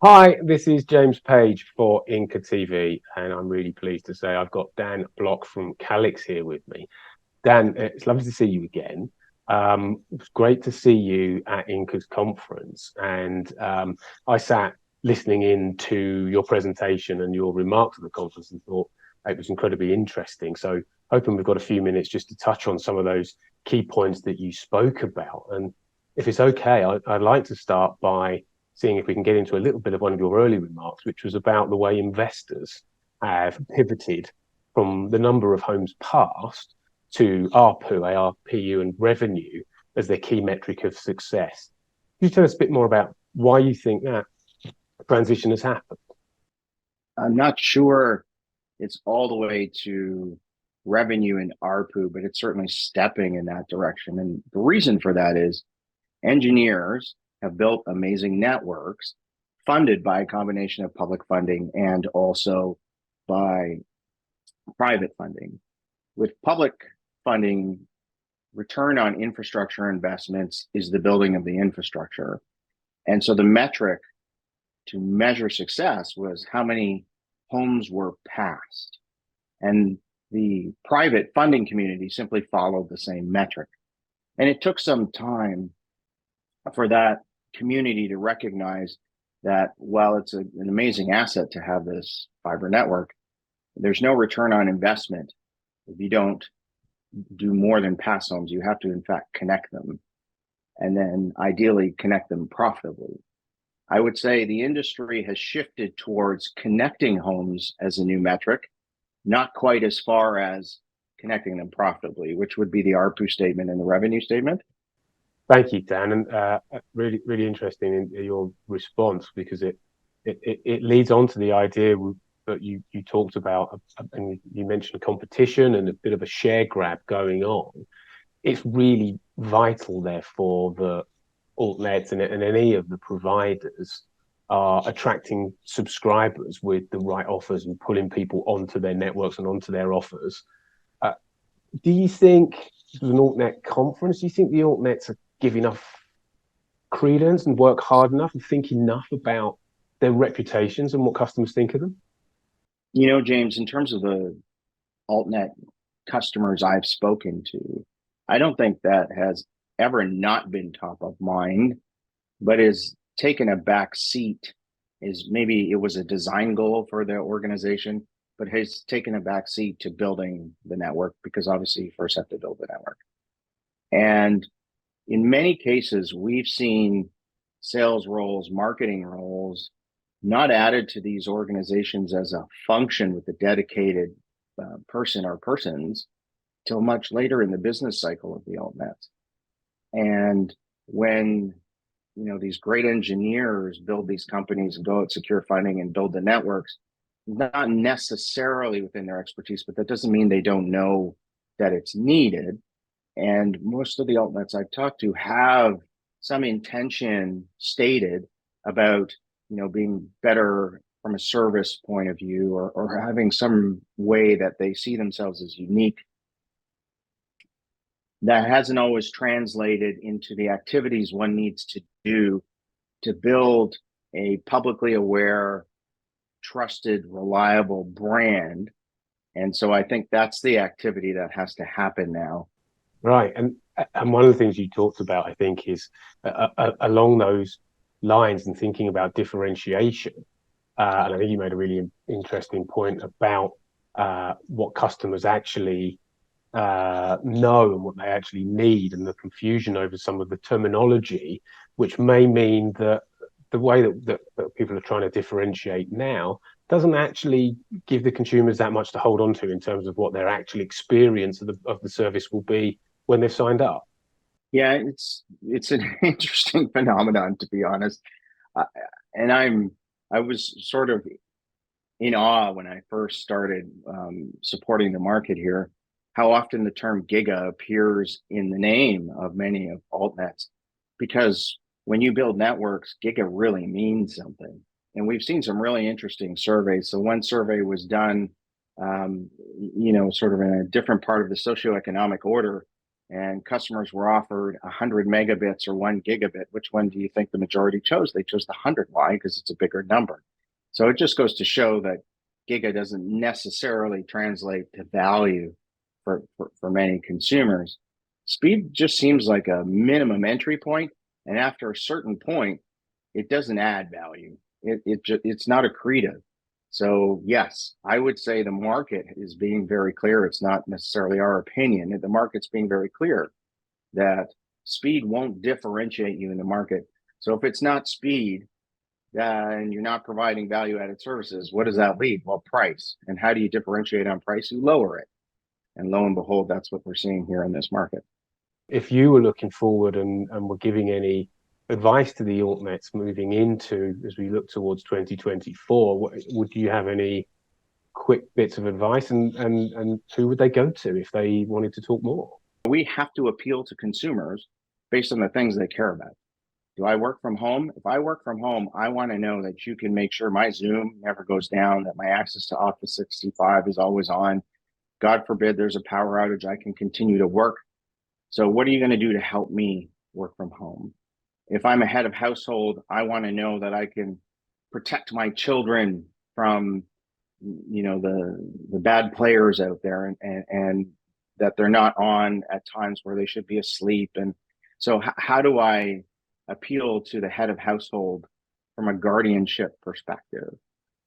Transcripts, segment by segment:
Hi, this is James Page for Inca TV, and I'm really pleased to say I've got Dan Bloch from Calix here with me. Dan, it's lovely to see you again. It was great to see you at Inca's conference, and I sat listening in to your presentation and your remarks at the conference and thought it was incredibly interesting. So, hoping we've got a few minutes just to touch on some of those key points that you spoke about. And if it's okay, I'd like to start by seeing if we can get into a little bit of one of your early remarks, which was about the way investors have pivoted from the number of homes passed to ARPU, ARPU, and revenue as their key metric of success. Could you tell us a bit more about why you think that transition has happened? I'm not sure it's all the way to revenue and ARPU, but it's certainly stepping in that direction. And the reason for that is engineers have built amazing networks funded by a combination of public funding and also by private funding. With public funding, return on infrastructure investments is the building of the infrastructure. And so the metric to measure success was how many homes were passed. And the private funding community simply followed the same metric. And it took some time for that community to recognize that while it's an amazing asset to have this fiber network, there's no return on investment if you don't do more than pass homes. You have to, in fact, connect them and then ideally connect them profitably. I would say the industry has shifted towards connecting homes as a new metric, not quite as far as connecting them profitably, which would be the ARPU statement and the revenue statement. Thank you, Dan, and really, really interesting in your response because it leads on to the idea that you talked about, and you mentioned competition and a bit of a share grab going on. It's really vital, therefore, that altnets and any of the providers are attracting subscribers with the right offers and pulling people onto their networks and onto their offers. Uh, do you think this was an altnet conference? Do you think the altnets are give enough credence and work hard enough and think enough about their reputations and what customers think of them? You know, James, in terms of the altnet customers I've spoken to, I don't think that has ever not been top of mind, but is taken a back seat. Is maybe it was a design goal for the organization, but has taken a back seat to building the network because obviously you first have to build the network. And in many cases, we've seen sales roles, marketing roles not added to these organizations as a function with a dedicated person or persons till much later in the business cycle of the altnets. And when these great engineers build these companies and go out secure funding and build the networks, not necessarily within their expertise, but that doesn't mean they don't know that it's needed. And most of the altnets I've talked to have some intention stated about, being better from a service point of view or having some way that they see themselves as unique. That hasn't always translated into the activities one needs to do to build a publicly aware, trusted, reliable brand. And so I think that's the activity that has to happen now. Right, and one of the things you talked about, I think, is along those lines and thinking about differentiation. And I think you made a really interesting point about what customers actually know and what they actually need, and the confusion over some of the terminology, which may mean that the way that people are trying to differentiate now doesn't actually give the consumers that much to hold on to in terms of what their actual experience of the service will be when they've signed up. Yeah, it's an interesting phenomenon, to be honest. Uh, and I was sort of in awe when I first started supporting the market here, how often the term giga appears in the name of many of altnets, because when you build networks, giga really means something. And we've seen some really interesting surveys. So one survey was done, sort of in a different part of the socioeconomic order, and customers were offered 100 megabits or 1 gigabit, which one do you think the majority chose? They chose the 100. Why? Because it's a bigger number. So it just goes to show that giga doesn't necessarily translate to value for many consumers. Speed just seems like a minimum entry point, and after a certain point, it doesn't add value. It's not accretive. So yes, I would say the market is being very clear. It's not necessarily our opinion. The market's being very clear that speed won't differentiate you in the market. So if it's not speed, and you're not providing value-added services, what does that lead? Well, price. And how do you differentiate on price? You lower it. And lo and behold, that's what we're seeing here in this market. If you were looking forward and were giving any advice to the altnets moving into, as we look towards 2024, would you have any quick bits of advice, and who would they go to if they wanted to talk more? We have to appeal to consumers based on the things they care about. Do I work from home? If I work from home, I want to know that you can make sure my Zoom never goes down, that my access to Office 65 is always on. God forbid there's a power outage, I can continue to work. So what are you going to do to help me work from home? If I'm a head of household, I want to know that I can protect my children from, the bad players out there, and that they're not on at times where they should be asleep. And so how do I appeal to the head of household from a guardianship perspective?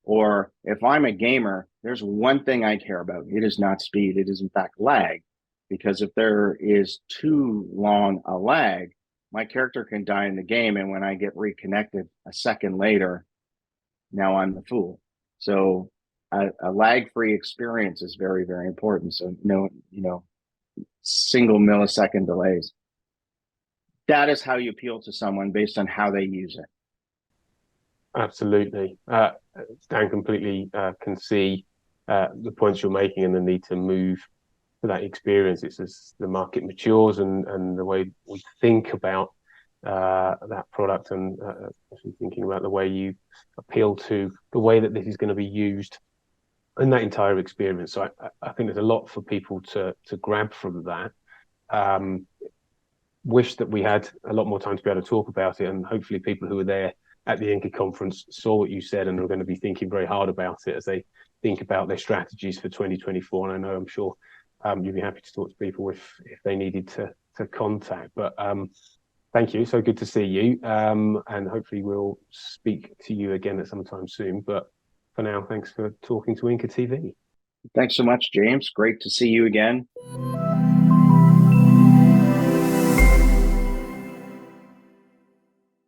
Or if I'm a gamer, there's one thing I care about. It is not speed. It is in fact lag. Because if there is too long a lag, my character can die in the game. And when I get reconnected a second later, now I'm the fool. So a lag-free experience is very, very important. So no, single millisecond delays. That is how you appeal to someone based on how they use it. Absolutely. Dan completely can see the points you're making and the need to move to that experience. It's as the market matures and the way we think about that product, and thinking about the way you appeal to the way that this is going to be used in that entire experience. So I think there's a lot for people to grab from that. Wish that we had a lot more time to be able to talk about it, and hopefully people who were there at the Inca conference saw what you said and are going to be thinking very hard about it as they think about their strategies for 2024. And I know, I'm sure you'd be happy to talk to people if they needed to contact. But thank you. So good to see you. And hopefully we'll speak to you again at some time soon. But for now, thanks for talking to Inca TV. Thanks so much, James. Great to see you again.